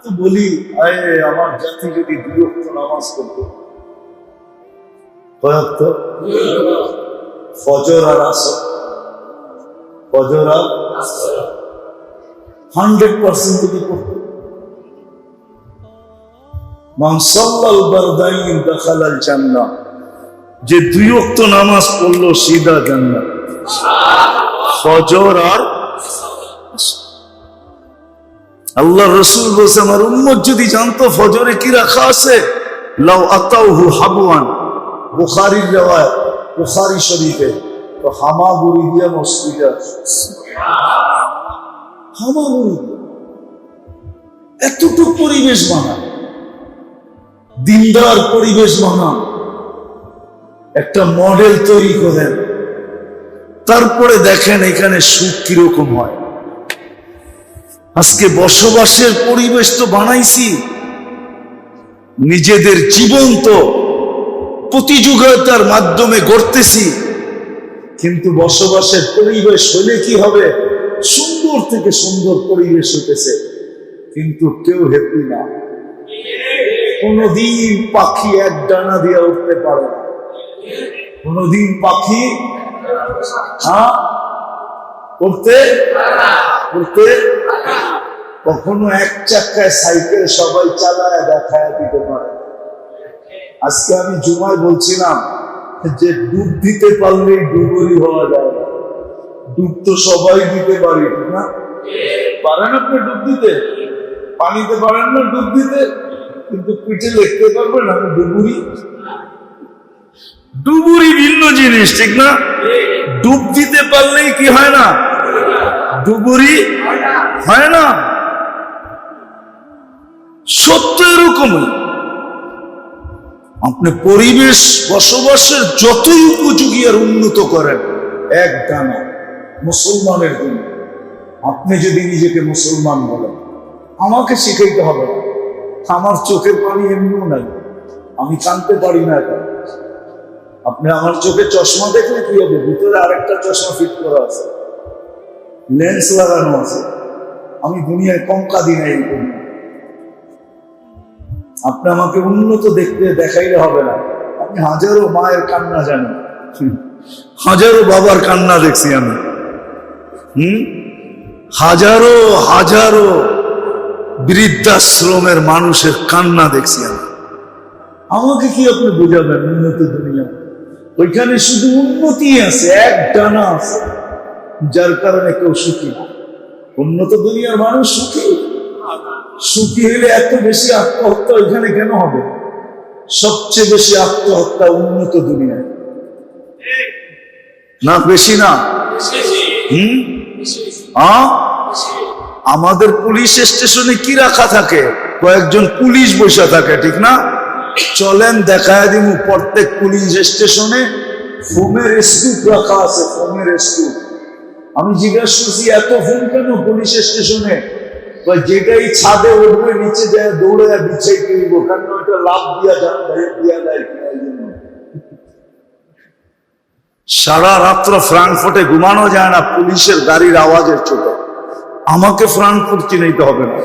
তো বলি আরে আমার জাতি যদি 2 ওয়াক্ত নামাজ পড়তো, কয় ওয়াক্ত? ফজর আর আসর, ফজর আর 100% যদি পড়তো। মান সাল্লাল বারদাইন দাখালাল জান্নাহ, যে 2 ওয়াক্ত নামাজ পড়লো সিধা জান্নাত। ফজর আর আল্লাহ রসুল বলছে আমার উম্মত যদি জানতো ফজরে কি রাখা আছে, লাউ আতাউহু হাবওয়ান, বুখারীর riwayat, বুখারী শরীফে, তো হামাগুড়ি দিয়ে মসজিদে আসে। হামাগুড়ি এতটুকু পরিবেশ বানান, দিনদার পরিবেশ বানান, একটা মডেল তৈরি করেন, তারপরে দেখেন এখানে সুখ কিরকম হয়। আজকে বসবাসের পরিবেশ তো বানাইছি, নিজেদের জীবন তো প্রতিযোগিতার মাধ্যমে গড়তেছি, কিন্তু বসবাসের পরিবেশ হলে কি হবে? সুন্দর থেকে সুন্দর পরিবেশ হতেছে, কিন্তু কেউ হ্যাপি না। কোনদিন পাখি এক ডানা দিয়ে উঠতে পারে না, কোনদিন পাখি উঠতে কখনো এক চাকায় সাইকেল সবাই চালায় দেখায় দিতে পারে। আজকে আমি জুমায় বলছিলাম যে ডুব দিতে পারলেই ডুবুরি হওয়া যায় না। ডুব তো সবাই দিতে পারি, ঠিক না? পারেন আপনি ডুব দিতে? পানিতে পারেন না ডুব দিতে, কিন্তু পিঠে লিখতে পারবেন আমি ডুবুরি। ডুবুরি ভিন্ন জিনিস, ঠিক না? ডুব দিতে পারলেই কি হয় না? ডুবুরি হয় না। সত্য এরকমই। আপনি পরিবেশ বসবাসের যতই উপযোগী আর উন্নত করেন, এক দানা মুসলমানের জন্য, আপনি যদি নিজেকে মুসলমান বলেন, আমাকে শিখাইতে হবে না। আমার চোখের পানি এমনিও নাই, আমি কানতে পারি না। এখন আপনি আমার চোখে চশমা দেখলে কি হবে? ভিতরে আরেকটা চশমা ফিট করা আছে, লেন্স লাগানো আছে। আমি দুনিয়ায় কম কাঁদি নাই। আপনি আমাকে উন্নত দেখতে দেখাইলে হবে না। আমি হাজারো মায়ের কান্না জানি, হাজারো বাবার কান্না দেখছি আমি, হাজারো হাজারো বৃদ্ধাশ্রমের মানুষের কান্না দেখছি আমি। আমাকে কি আপনি বোঝাবেন উন্নত দুনিয়া? ওইখানে শুধু উন্নতি আছে, এক ডানা আছে, যার কারণে কেউ সুখী না। উন্নত দুনিয়ার মানুষ সুখী। সুখী হলে এত বেশি আত্মহত্যা ওইখানে কেন হবে? সবচেয়ে বেশি আত্মহত্যা উন্নত দুনিয়ায়, না বেশি না? আমাদের পুলিশ স্টেশনে কি রাখা থাকে? কয়েকজন পুলিশ বসে থাকে, ঠিক না? চলেন দেখায় দিব, প্রত্যেক পুলিশ স্টেশনে ফোমের স্তূপ রাখা আছে, ফোমের স্তূপ। আমি জিজ্ঞাসা করছি এত ফোন কেন পুলিশ স্টেশনে? যেটাই ছাদে উঠবে নিচে যায় দৌড়ে বিছাই তুলব, কারণ ওইটা লাভ দিয়া দেয়। সারা রাত্র ফ্রাঙ্কফুর্টে ঘুমানো যায় না পুলিশের গাড়ির আওয়াজের চোটে। আমাকে ফ্রাঙ্কফুর্ট চিনাইতে হবে না,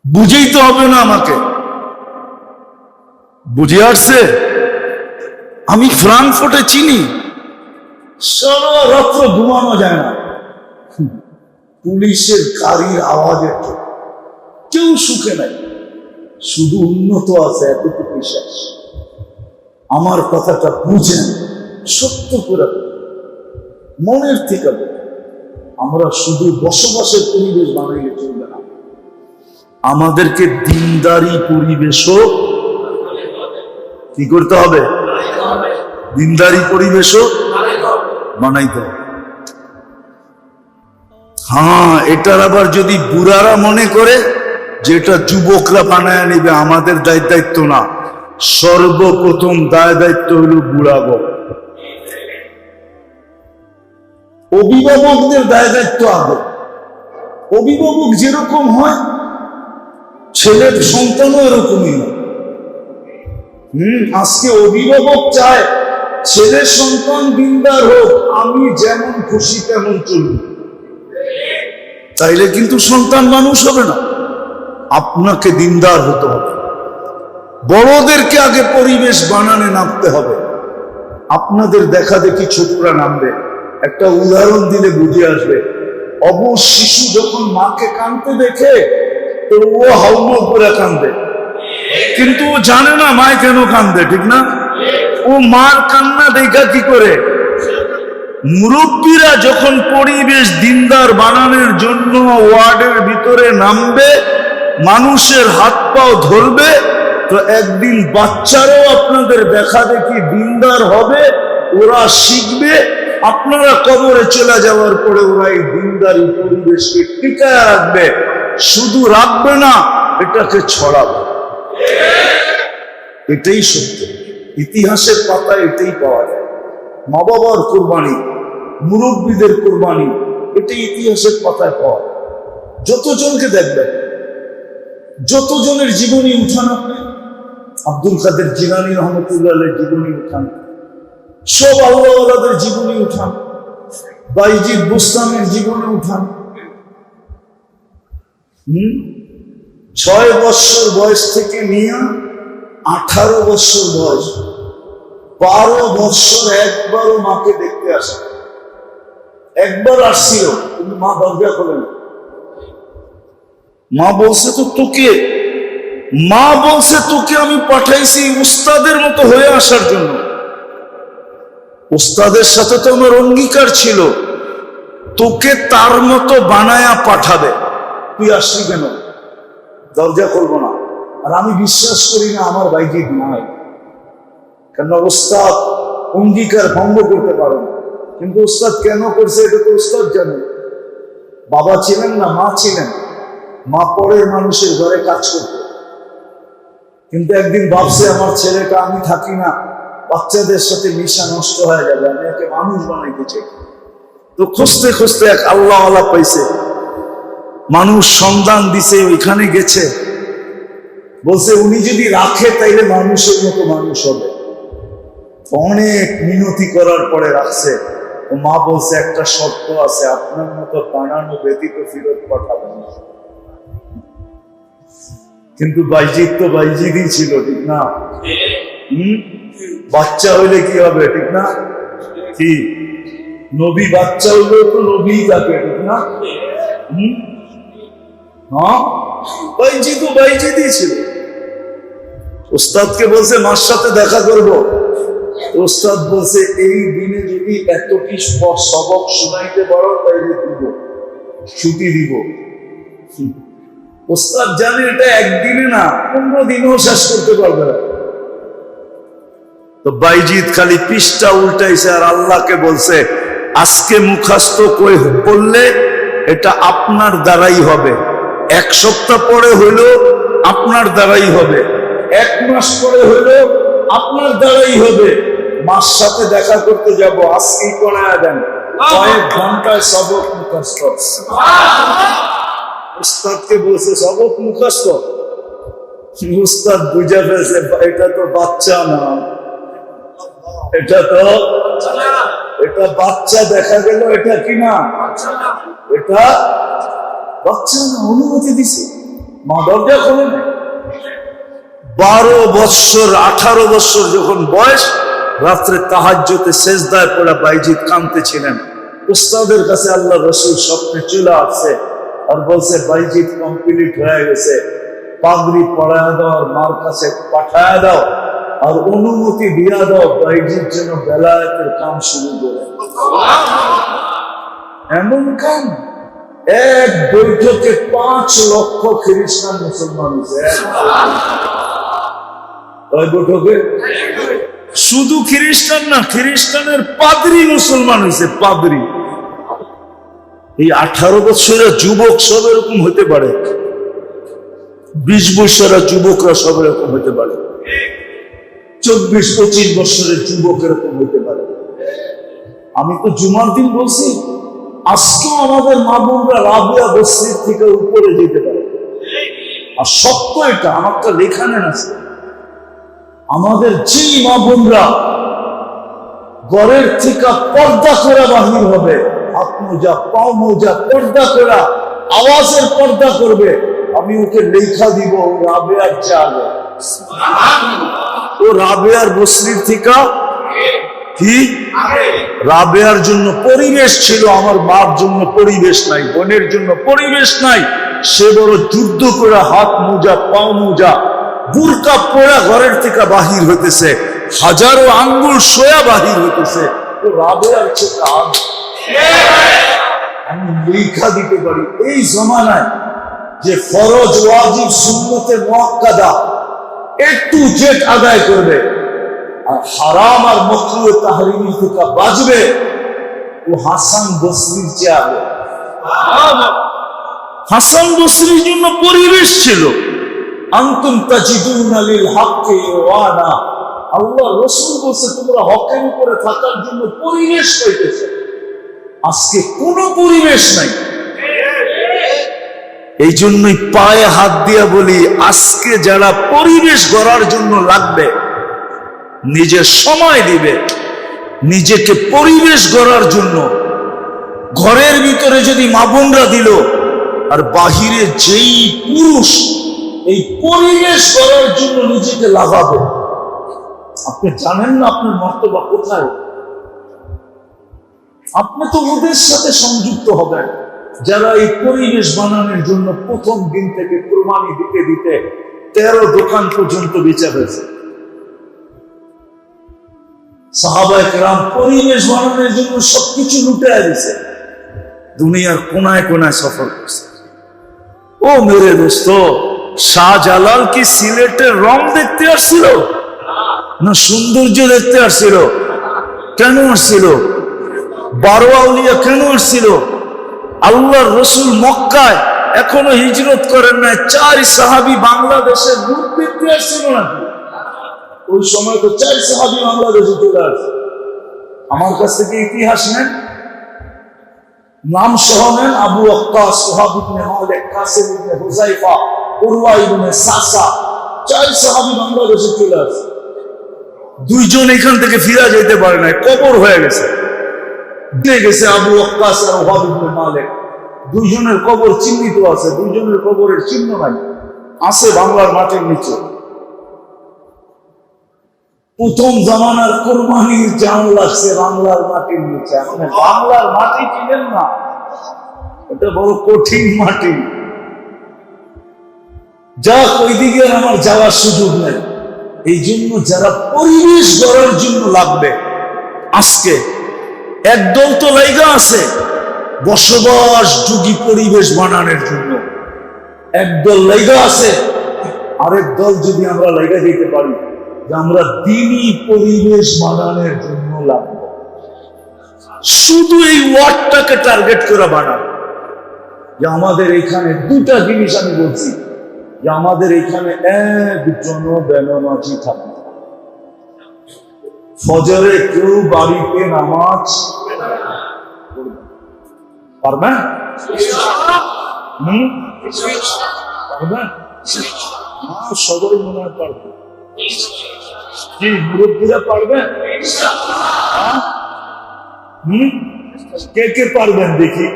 বুঝেইতে হবে না আমাকে, বুঝে আসছে? আমি ফ্রাঙ্কফুর্টে চিনি, সারা রাত্র ঘুমানো যায় না পুলিশের গাড়ির আওয়াজের চোটে। কেউ সুখে নাই, শুধু উন্নত আছে, এতটুকু বিশ্বাস। আমার কথাটা বুঝেন, সত্য করে মনের থেকে আমরা শুধু বসবাসের পরিবেশ বানাইলে চলবে না, আমাদেরকে দিনদারি পরিবেশও কি করতে হবে? দিনদারি পরিবেশও বানাইতে হবে। হ্যাঁ, এটার আবার যদি বুড়ারা মনে করে যেটা যুবকরা বানায় নিবে, আমাদের দায়িত্ব না। সর্বপ্রথম দায়িত্ব হলো বুড়াবো, অভিভাবকদের দায়িত্ব আগে। অভিভাবক যেরকম হয় ছেলের সন্তানও এরকমই হয়। আজকে অভিভাবক চায় ছেলের সন্তান দিনদার হোক, আমি যেমন খুশি তেমন চলব। তাইলে কিন্তু সন্তান মানুষ হবে না। আপনাকে দিনদার হতে হবে, বড়দেরকে আগে পরিবেশ বানানে নামতে হবে। আপনাদের দেখা দেখি ছোটরা নামবে, একটা উদাহরণ দিলে বুঝে আসবে। অবশ শিশু যখন মাকে কাঁদতে দেখে তো ও হাউমাউ করে কাঁদে, কিন্তু ও জানে না মায় কেন কাঁদে, ঠিক না? ও মার কান্না দেখা কি করে? মুরব্বীরা যখন পরিবেশ দিনদার বানানোর জন্য ওয়ার্ডের ভিতরে নামবে, মানুষের হাত পাও ধরবে, তো একদিন বাচ্চারাও আপনাদের দেখা দেখি দিনদার হবে, ওরা শিখবে। আপনারা কবরে চলে যাওয়ার পরে ওরা এই দিনদারি পরিবেশকে টিকায় রাখবে, শুধু রাখবে না, এটাকে ছড়াবে। এটাই সত্য, ইতিহাসের পাতায় এটাই পাওয়া যায়। মা বাবার কোরবানি, মুরব্বীদের কোরবানি, এটাই ইতিহাসের পাতায় পাওয়া যায়। যতজনকে দেখবেন, যতজনের জীবনী উঠান আপনি, আব্দুল কাদের জিলানী রহমতুল্লাহ জীবনী উঠান, সব আল্লাহওয়ালাদের জীবনী উঠান, বাইজিদ বুস্তামির জীবনী উঠান। 6 বছর বয়স থেকে নিয়ে 18 বছর বয়স, 12 বছর একবারও মাকে দেখতে আসে। একবার আসছিল, কিন্তু মা দরজা খোলে না। মা বলছে তো তোকে, মা বলছে তোকে আমি পাঠাইছি উস্তাদের মতো হয়ে আসার জন্য। উস্তাদের সাথে তো আমার অঙ্গীকার ছিল, তোকে তার মতো বানায়া পাঠাবে, তুই আসলি কেন? দরজা খুলবো না। আর আমি বিশ্বাস করি না আমার বাইজিদ নাই, কেন উস্তাদ অঙ্গীকার ভঙ্গ করতে পারে না। কিন্তু উস্তাদ কেন করছে এটা তো উস্তাদ জানে। বাবা ছিলেন না, মা ছিলেন। মা পরের মানুষের ঘরে কাজ করত, কিন্তু একদিন ভাবছে আমার ছেলেটা, আমি থাকি না, বাচ্চাদের সাথে মিশা নষ্ট হয়ে যাবে, আমি একে মানুষ বানাইতে চাই। তো খুঁজতে খুঁজতে এক আল্লাহওয়ালা পাইছে, মানুষ সন্ধান দিছে, ওইখানে গেছে, বলছে উনি যদি রাখে তাইলে মানুষের মতো মানুষ হবে। অনেক মিনতি করার পরে রাখছে। ও মা বলছে একটা শর্ত আছে, আপনার মতো বানানো ব্যতীত ফেরত পাঠাবেন না। কিন্তু বাইজিদ তো বাইজিদই ছিল, ঠিক না? বাচ্চা হইলে কি হবে, ঠিক না? কি নবী বাচ্চা হইলেও তো নবী থাকে, ঠিক না? হ্যাঁ, বাইজিদও বাইজিদই ছিল। উস্তাদকে বলছে মার সাথে দেখা করবো। উস্তাদ বলছে এই দিনে যদি এতটি সবক শোনাইতে পারো তাইলে দিব, ছুটি দিব। উস্তাদ জানে এটা একদিনে না, 15 দিনেও শেষ করতে পারবে না। তো বাইজিদ খালি পৃষ্ঠা উল্টাইছে আর আল্লাহকে বলছে আজকে মুখস্থ করলে এটা আপনার দ্বারাই হবে, 1 সপ্তাহ পরে হইলো আপনার দ্বারাই হবে, 1 মাস পরে হইলো আপনার দ্বারাই হবে। মার সাথে দেখা করতে যাব, আজকেই পড়ায় দেন, কয়েক ঘন্টায় সবক মুখস্থ। উস্তাদকে বলছে সবক মুখস্থ। উস্তাদ বুঝে ফেলছে এটা তো বাচ্চা না, এটা বাচ্চা দেখা গেল, এটা কি না, এটা বাচ্চা না। অনুমতি দিছে, মা দরজা খোলে না। 12 বছর 18 বছর যখন বয়স, রাত্রে তাহাজ্জুদে সেজদায় পড়া বাইজিদ কাঁদতেছিলেন। উস্তাদের কাছে আল্লাহ রাসূল স্বপ্নে চলে আসছে আর বলছে বাইজিদ কমপ্লিট হয়ে গেছে, পাগড়ি পরায় দাও আর মার কাছে পাঠায় দাও আর অনুমতি দিয়া দাও বাইজিদ যেন বেলায়েতের কাম শুরু করে। এমন কাম এক বৈঠকে 5 লক্ষ খ্রিস্টান মুসলমান হয়েছে। ওই বৈঠকে শুধু খ্রিস্টান না, খ্রিস্টানের পাদ্রী মুসলমান হয়েছে, পাদ্রী। এই 18 বছরের যুবক সব এরকম হতে পারে, 20 বছরের যুবকরা সব এরকম হতে পারে, 24-25 বছরের যুবক এরকম হতে পারে। আমি তো জুমার দিন বলছি, আজকেও আমাদের মা বোনরা রাবিয়া বস্তির থেকে উপরে যেতে পারে। আর সত্য এটা, আমারটা লেখা নেন আছে, আমাদের যে মা বোনরা ঘরের থেকে পর্দা করে বাহির হবে, হাত মোজা পাও মোজা পর্দা করা আওয়াজের পর্দা করবে, আমি ওকে লেখা দিব ও রাবেয়ার চাবে। ও রাবেয়ার বসরির থেকে কি রাবেয়ার জন্য পরিবেশ ছিল, আমার মার জন্য পরিবেশ নাই, বোনের জন্য পরিবেশ নাই। সে বড় যুদ্ধ করে হাত মোজা পাও মোজা বুরকা পড়া ঘরের থেকে বাহির হইতেছে, হাজারো আঙ্গুল সোয়া বাহির হইতেছে। ও রাবেয়ার চেয়ে আমি লেখা দিতে পারি। এই জমানায় যে ফরজ ওয়াজিব সুন্নতে মুআক্কাদা একটু জেট আদায় করবে আর হারাম আর মাকরুহ তাহরিমি থেকে বাঁচবে, ও হাসান বসরির চেয়ে হাসান বসরির জন্য পরিবেশ ছিল। আনতুম তাজিদুনা লিল হাক্কি ওয়ানা, আল্লাহ রাসূল বলছে তোমরা হকের উপরে থাকার জন্য পরিবেশ পাইতেছো। আজকে কোনো পরিবেশ নাই। এই জন্যই পায়ে হাত দিয়া বলি, আজকে যারা পরিবেশ গড়ার জন্য লাগবে, নিজের সময় দিবে নিজেকে পরিবেশ গড়ার জন্য। ঘরের ভিতরে যদি মা বোনরা দিল, আর বাহিরে যেই পুরুষ এই পরিবেশ গড়ার জন্য নিজেকে লাগাবে, আপনি জানেন না আপনার মর্তবা কোথায়। আপনি তো ওদের সাথে সংযুক্ত হবেন যারা এই পরিবেশ বানানোর জন্য প্রথম দিন থেকে কুরবানি দিতে দিতে 13 দোকান পর্যন্ত বেচা হয়েছে। সাহাবায়ে কেরাম পরিবেশ বানানোর জন্য সবকিছু লুটিয়ে দিয়েছে, দুনিয়ার কোনায় কোনায় সফর করছে। ও মেরে দোস্ত, শাহজালাল কি সিলেটের রং দেখতে আসছিল না সৌন্দর্য দেখতে আসছিল? কেন আসছিল? 12 আউলিয়া কেন আসছিল? আল্লাহর রাসূল মক্কায় এখনো হিজরত করেন নাই, 4 সাহাবী বাংলাদেশের রূপ দেখতে আসছিল নাকি? ওই সময় তো 4 সাহাবী বাংলাদেশে চলে আসছে। আমার কাছ থেকে ইতিহাস নেন, নাম সহ নেন। আবু ওয়াক্কাস, সুহাব ইবনে মালিক, কাসিম ইবনে হুযায়ফা, উরওয়া ইবনে সাসা, 4 সাহাবী বাংলাদেশে চলে আসছে। 2 জন এখান থেকে ফিরে যেতে পারে না, কবর হয়ে গেছে। গেছে আবু ওয়াক্কাস আর সুহাব ইবনে মালিক, 2 জনের কবর চিহ্নিত আছে, 2 জনের কবরের চিহ্ন নাই, আছে বাংলার মাটির নিচে। প্রথম জামানার কুরবানির জান লাগছে বাংলার মাটির নিচে। মানে বাংলার মাটি চিনেন না, এটা বড় কঠিন মাটি। যা ওই দিকে আমার যাওয়ার সুযোগ নেই। এই জন্য যারা পরিবেশ গড়ার জন্য লাগবে, আজকে একদল তো লাইগা আছে বসবাস যোগী পরিবেশ বানানোর জন্য, একদল লাইগা আছে। আরেক দল যদি আমরা লাইগা যেতে পারি যে আমরা দ্বীনি পরিবেশ বানানোর জন্য লাগবে, শুধু এই ওয়ার্ডটাকে টার্গেট করে বানাবো। যে আমাদের এখানে 2টা জিনিস আমি বলছি, যে আমাদের এখানে একজন বেনামাজি থাকে। ফজরে কেউ বাড়িতে নামাজ পারবেন? পারবেন? সবাই মনে হয় পারবে। কি মুরব্বীরা পারবেন? কে কে পারবেন দেখি?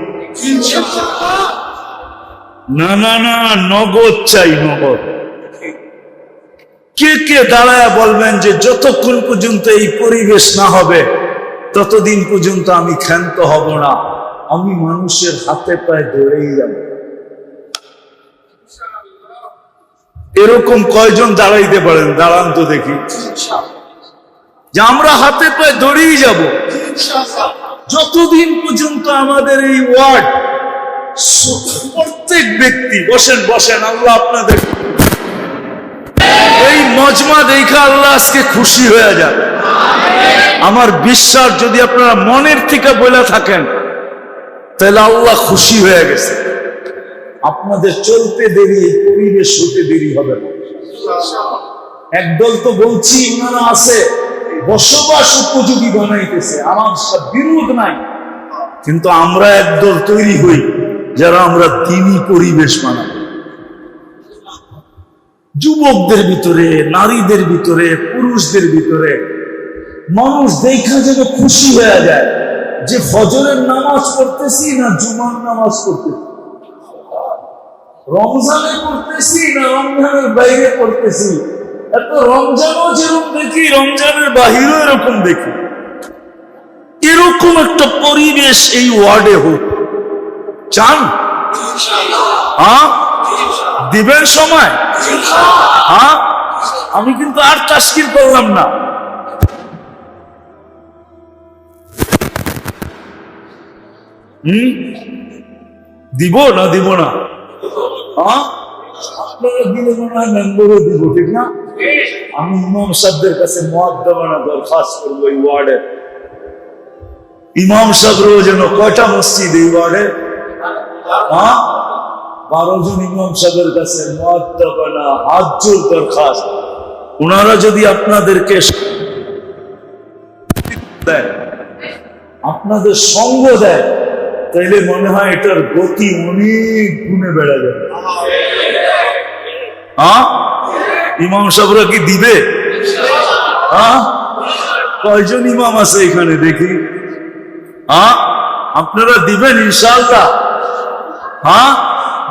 না না না, নগদ চাই, নগদ। কে কে দাঁড়ায় বলবেন যে যতক্ষণ পর্যন্ত এই পরিবেশ না হবে ততদিন পর্যন্ত আমি ক্ষান্ত হব না, আমি মানুষের হাতে পায়ে ধরেই যাব। এরকম কয়জন দাঁড়াইতে পারেন? দাঁড়ান তো দেখি। যে আমরা হাতে পায়ে ধরেই যাব যতদিন পর্যন্ত আমাদের এই ওয়ার্ড, প্রত্যেক ব্যক্তি বসেন বসেন, আল্লাহ আপনাদের এই মজমা দেখা আল্লাহ আজকে খুশি হয়ে যাবে। আমার বিশ্বাস, যদি আপনারা মনের থেকে বলে থাকেন তাহলে আল্লাহ খুশি হয়ে গেছে। আপনাদের চলতে দেরি, এই পরিবেশ হতে দেরি হবে না। একদল তো বলছি ওনারা আছে বসবাস উপযোগী বানাইতেছে, আমার বিরোধ নাই, কিন্তু আমরা একদল তৈরি হই যারা আমরা দ্বীনি পরিবেশ বানাবো। যুবকদের ভিতরে, নারীদের ভিতরে, পুরুষদের ভিতরে মানুষ দেখা যেন খুশি হয়ে যায় যে ফজরের নামাজ পড়তেছি না জুমার নামাজ পড়তেছি। রমজানে পড়তেছি না রমজানের বাইরে পড়তেছি, এত রমজানও যেরকম দেখি রমজানের বাহিরও এরকম দেখি। এরকম একটা পরিবেশ এই ওয়ার্ডে হোক, চান? হ্যাঁ, দিবেন সময়? হ্যাঁ, আমি কিন্তু আর তাশকিল করলাম না। দিব না দিব না? হ্যাঁ, আপনারা দিলে মনে হয় মেম্বারও দিব, ঠিক না? আমি ইমাম সাহেবদের কাছে মুআদ্দাবানা দরখাস্ত করবো এই ওয়ার্ডে। ইমাম সাহেবরাও যেন কয়টা মসজিদ এই ওয়ার্ডে? 12 জন ইমাম সাহেবের কাছে মুআদ্দাবানা হাত জোর দরখাস্ত। ওনারা যদি আপনাদেরকে দেয়, আপনাদের সঙ্গ দেয়, তাইলে মনে হয় এটার গতি অনেক গুণে বেড়ে যাবে। ইমাম সাহেবরা কি দিবে? কয়জন ইমাম আছে এখানে দেখি? আপনারা দিবেন ইনশাআল্লাহ?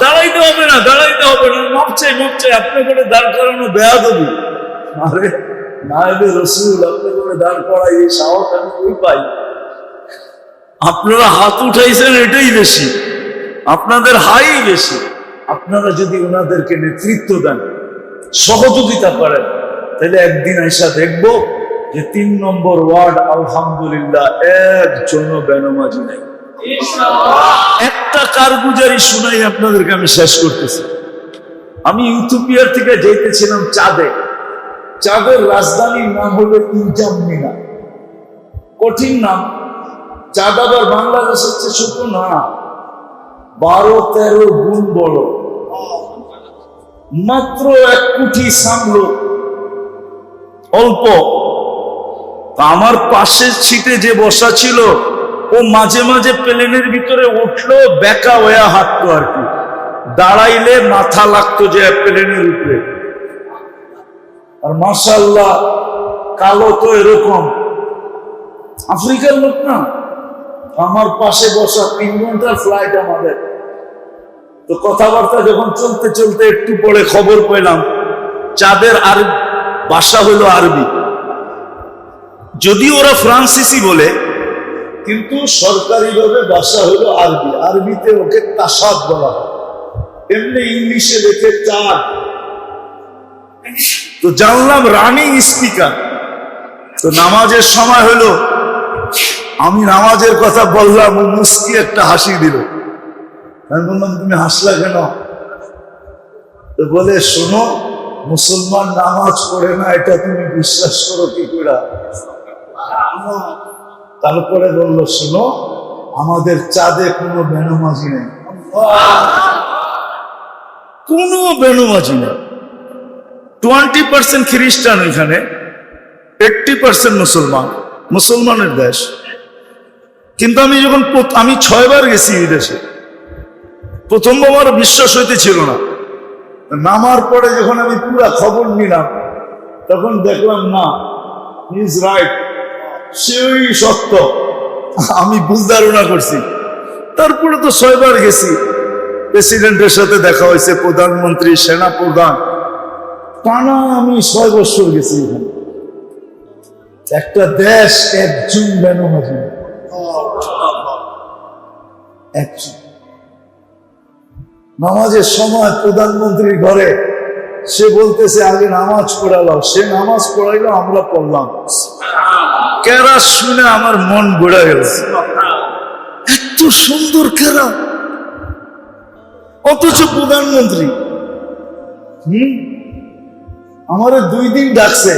দাঁড়াইতে হবে না, দাঁড়াইতে হবে না, মাপ চাই মাপ চাই। আপনি করে দাঁড় করানো বেয়াদবি। আরে নায়েবে রাসূল আপনি করে দাঁড় করাই এই সাহস আমি কই পাই? আপনারা হাত উঠাইছেন এটাই বেশি, আপনাদের হাই বেশি। আপনারা যদি ওনাদেরকে নেতৃত্ব দেন, সহযোগিতা করেন, তাহলে একদিন আইসা দেখবো যে 3 নম্বর ওয়ার্ড আলহামদুলিল্লাহ একজনও বেনামাজি নাই। একটা কারগুজারি শুনাই আপনাদেরকে আমি শেষ করতেছি। আমি ইথিওপিয়ার থেকে যেতেছিলাম চাঁদে। চাঁদের রাজধানীর নাম হলো ইনজামনিনা, কঠিন নাম। চাঁদ আবার বাংলাদেশের চেয়ে ছোট না, 12-13 গুণ বড়। মাত্র 1 কোটি সামলো, অল্প। আমার পাশের সিটে যে বসা ছিল, ও মাঝে মাঝে প্লেনের ভিতরে উঠলো, বেকা হয়ে হাঁটতো আর কি। দাঁড়াইলে মাথা লাগতো যে প্লেনের উপরে। আর মাশাআল্লাহ কালো তো এরকম, আফ্রিকার লোক না। আমার পাশে বসা 3 ঘন্টার ফ্লাইট আমাদের। তো কথাবার্তা যখন চলতে চলতে একটু পরে খবর পেলাম চাঁদের আর ভাষা হলো আরবি। যদি ওরা ফ্রান্সিসি বলে, কিন্তু সরকারিভাবে ভাষা হলো আরবি। আরবিতে ওকে তাসাদ বলা হয়, এমনি ইংলিশে লেখে চাঁদ। তো জানলাম রানিং স্পিকার। তো নামাজের সময় হলো, আমি নামাজের কথা বললাম, ও মুস্কি একটা হাসি দিল। আমি বললাম তুমি হাসলা কেন? তো বলে শোনো, মুসলমান নামাজ পড়ে না এটা তুমি বিশ্বাস করো কি করে? তারপরে বলল শোনো, আমাদের চাঁদে কোনো বেনামাজি নেই, কোনো বেনামাজি নেই। 20% খ্রিস্টান এখানে, 80% মুসলমান, মুসলমানের দেশ। কিন্তু আমি যখন আমি 6 বার গেছি এই দেশে, প্রথম আমার বিশ্বাস হইতেছিল না। নামার পরে যখন আমি পুরা খবর নিলাম, তখন দেখলাম না, হি ইজ রাইট, সেই সত্য। আমি ভুল ধারণা করছি। তারপরে তো 6 বার গেছি, প্রেসিডেন্টের সাথে দেখা হয়েছে, প্রধানমন্ত্রী, সেনা প্রধান, টানা আমি 6 বছর গেছি এখানে। একটা দেশ একজন বেনামাজি, একজন। নামাজের সময় প্রধানমন্ত্রীর ঘরে সে বলতেছে আগে নামাজ পড়ালাম। সে নামাজ পড়াইলো, আমরা পড়লাম। কেরাত শুনে আমার মন গড়ে গেল। এত সুন্দর কেরাত, অথচ প্রধানমন্ত্রী। আমারে 2 দিন ডাকছে।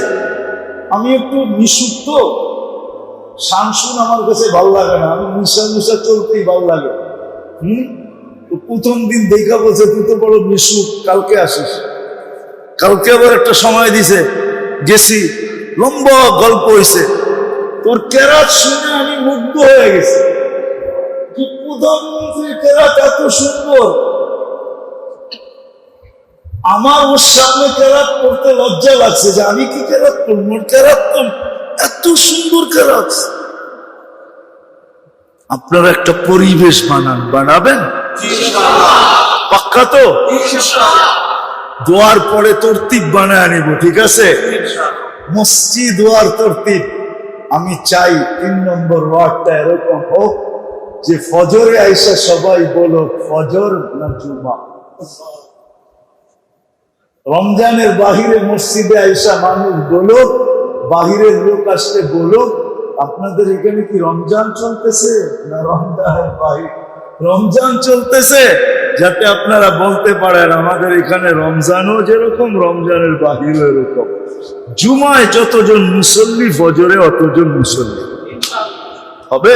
আমি একটু মিশুক, তো শানসুন আমার কাছে ভালো লাগে না, আমি মিশা মিশা চলতেই ভালো লাগে। প্রথম দিন দেখা বলছে তুই তো বড় মিশুক, কালকে আসিস। কালকে আবার একটা সময় দিছে, গেছি, লম্বা গল্প হয়েছে। তোর কেরাত শুনে আমি মুগ্ধ হয়ে গেছি। প্রধানমন্ত্রী কেরাত এত সুন্দর, আমার ওর সামনে কেরাত পড়তে লজ্জা লাগছে যে আমি কি কেরাত পড়বো। কেরাত তো এত সুন্দর কেরাত। আপনারা একটা পরিবেশ বানাবেন, পাক্কা পাক্কা তো? দোয়ার পরে তরতিব বানায় আনিব, ঠিক আছে? মসজিদ দোয়ার তরতিব। আমি চাই 3 নম্বর ওয়ার্ডটা এরকম হোক যে ফজরে আইসা সবাই বলো ফজর না জুমা। রমজানের বাহিরে মসজিদে আইসা মানুষ বলো, বাহিরের লোক আসতে বলো আপনাদের এখানে কি রমজান চলতেছে না রমজানের বাহির? রমজান চলতেছে, যাতে আপনারা বলতে পারেন আমাদের এখানে রমজানও যেরকম রমজানের বাহিরও এরকম। জুমায় যতজন মুসল্লি, ফজরে অতজন মুসল্লি হবে।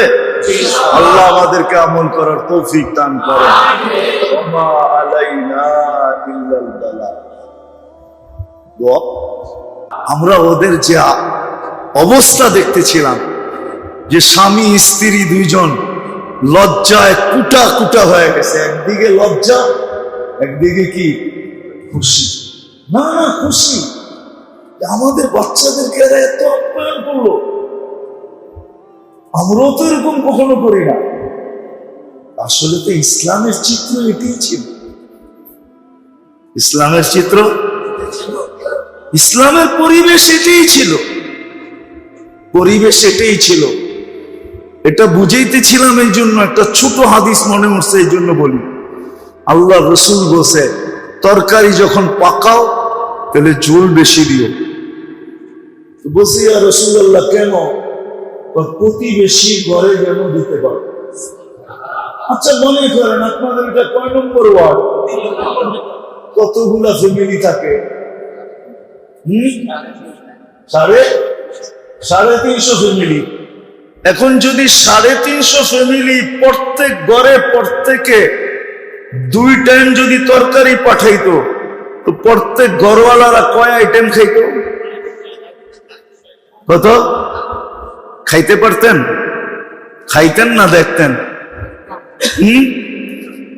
আল্লাহ আমাদেরকে আমল করার তৌফিক দান করেন। ওয়া আলাইনা ইল্লাল বালাগ। আমরা ওদের যে অবস্থা দেখতেছিলাম, যে স্বামী স্ত্রী দুইজন লজ্জায় কুটা কুটা হয়ে গেছে। একদিকে লজ্জা, একদিকে কি খুশি। না না খুশি, আমাদের বাচ্চাদেরকে এরা এত আপ্যায়ন করলো, আমরাও তো এরকম কখনো করি না। আসলে তো ইসলামের চিত্র এটাই ছিল। ইসলামের চিত্র, ইসলামের পরিবেশ এটাই ছিল। পরিবেশ এটাই ছিল। এটা বুঝাইতেছিলাম এই জন্য, একটা ছোট হাদিস মনে উঠছে এই জন্য বলি। আল্লাহ রসুল বলছে তরকারি যখন পাকাও তাহলে ঝোল বেশি দিও। বলছি আর রসুল্লাহ কেন? প্রতিবেশী ঘরে যেন দিতে পারো। আচ্ছা মনে করেন আপনাদের এটা কয় নম্বর ওয়ার্ড? কতগুলা ফ্যামিলি থাকে? 350 ফ্যামিলি। এখন যদি 350 ফ্যামিলি প্রত্যেক ঘরে প্রত্যেকে 2 টাইম যদি তরকারি পাঠাইতো, তো প্রত্যেক ঘরওয়ালারা কয় আইটেম খাইতো? কত খাইতে পারতেন? খাইতেন না দেখতেন?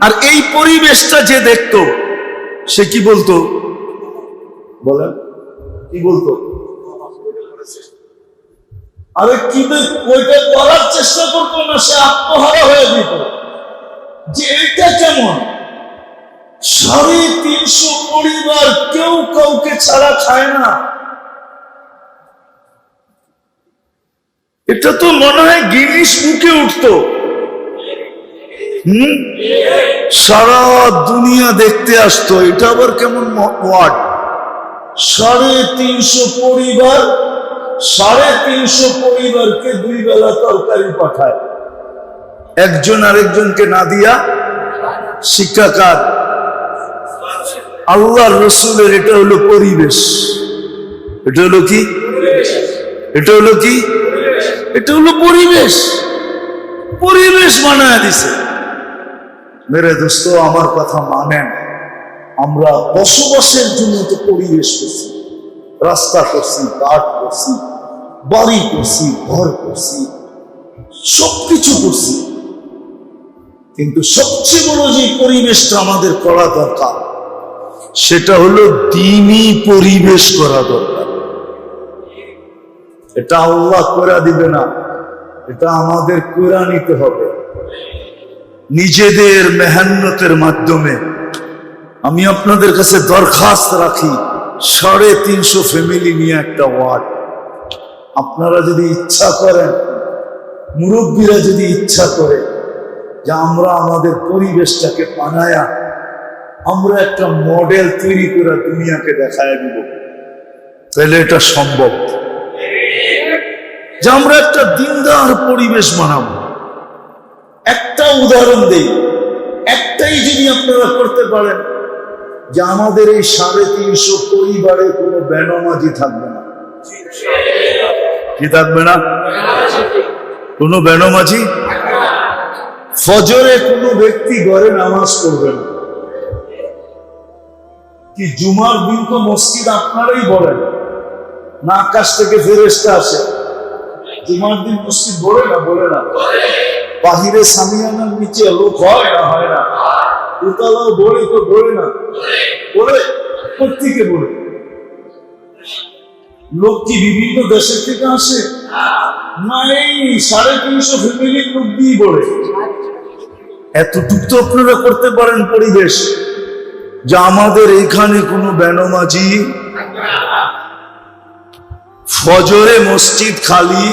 আর এই পরিবেশটা যে দেখতো সে কি বলতো? বলেন কি বলতো? আরে কি ওইটা করার চেষ্টা করতো না, সে আত্মহারা হয়ে যেত যে এটা কেমন? 350 পরিবার কেউ কাউকে ছাড়া খায় না। এটা তো মনে হয় গিনিস বুকে উঠতো। সারা দুনিয়া দেখতে আসতো। এটা আবার কেমন ওয়ার্ড? 350 পরিবার, 350 পরিবারকে 2 বেলা তরকারি পাঠায়, একজন আরেকজনকে না দিয়া। শিক্ষাকার আল্লাহর রসুলের এটা হলো পরিবেশ। এটা হলো কি? এটা হলো কি? এটা হলো পরিবেশ। পরিবেশ বানায় দিছে। মেরে দোস্ত আমার কথা মানেন, আমরা বসবাসের জন্য তো পরিবেশ করছি, রাস্তা করছি, ঘাট করছি, বাড়ি করছি, ঘর করছি, সবকিছু করছি। কিন্তু সবচেয়ে বড় যে পরিবেশটা আমাদের করা দরকার সেটা হলো দ্বীনি পরিবেশ করা দরকার। এটা আল্লাহ করে দিবে না, এটা আমাদের করে নিতে হবে নিজেদের মেহনতের মাধ্যমে। আমি আপনাদের কাছে দরখাস্ত রাখি, 350 ফ্যামিলি নিয়ে একটা ওয়ার্ড। আপনারা যদি ইচ্ছা করেন, মুরব্বীরা যদি ইচ্ছা করে যে আমরা আমাদের পরিবেশটাকে বানায়া আমরা একটা মডেল তৈরি করে দুনিয়াকে দেখায় দিব, তাহলে এটা সম্ভব যে আমরা একটা দিনদার পরিবেশ বানাবো। একটা উদাহরণ দেই, একটাই যদি আপনারা করতে পারেন যে আমাদের এই 350 পরিবারে কোনো বেনামাজি থাকবে না। কি থাকবে না? কোনো বেনামাজি। ফজরে কোনো ব্যক্তি ঘরে নামাজ পড়বে না। কি জুমার দিন তো মসজিদ আপনারাই বলেন না, আকাশ থেকে ফেরেশতা আসে। জুমার দিন মসজিদ বলে না? বলে না? বাহিরে সামিয়ানার নিচে লোক হয় না? হয় না? উতালাও বলে তো বলে না? বলে। প্রত্যেকে বলে। লোক কি বিভিন্ন দেশের থেকে আসে না? এই 350 ফ্যামিলির লোক দিয়ে বলে। এতটুকু তো আপনারা করতে পারেন পরিবেশ। যে আমাদের এখানে কোনো বেনমাজি, ফজরে মসজিদ খালি,